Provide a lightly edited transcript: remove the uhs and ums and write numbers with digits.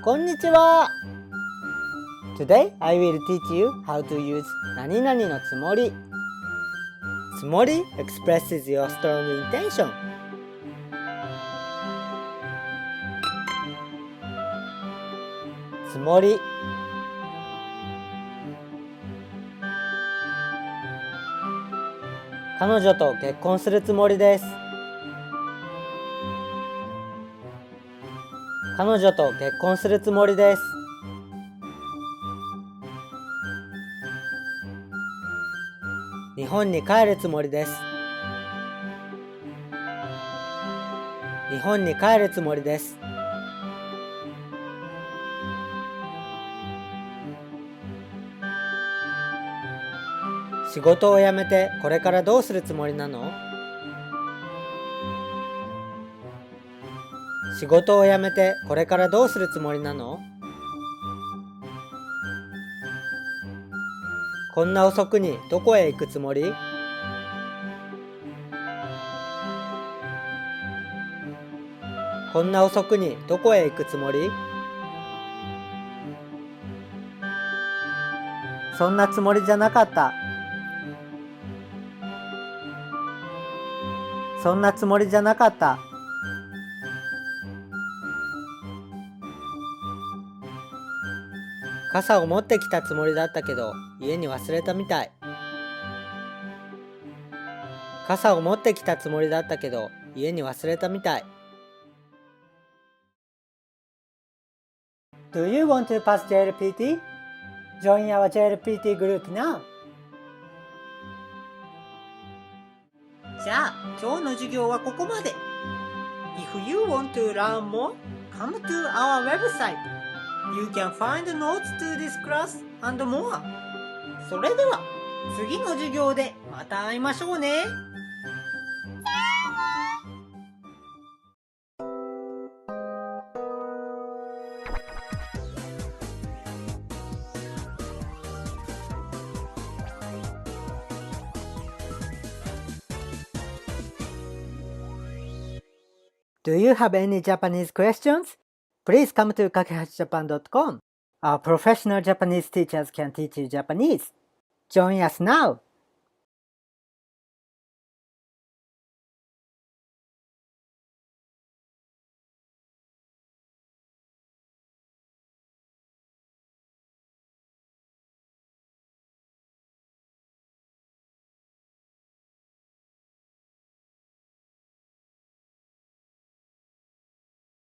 こんにちは。Today I will teach you how to use 何々のつもり。つもり expresses your strong intention. つもり。彼女と結婚するつもりです。彼女と結婚するつもりです。日本に帰るつもりです。日本に帰るつもりです。仕事を辞めてこれからどうするつもりなの？仕事を辞めてこれからどうするつもりなの？こんな遅くにどこへ行くつもり？こんな遅くにどこへ行くつもり？そんなつもりじゃなかった。そんなつもりじゃなかった。傘を持ってきたつもりだったけど家に忘れたみたい。傘を持ってきたつもりだったけど家に忘れたみたい。Do you want to pass JLPT? Join our JLPT group now. じゃあ今日の授業はここまで。If you want to learn more, come to our website. You can find notes to this class and more. それでは次の授業でまた会いましょうね。Do you have any Japanese questions? Please come to kakehashijapan.com. Our professional Japanese teachers can teach you Japanese. Join us now!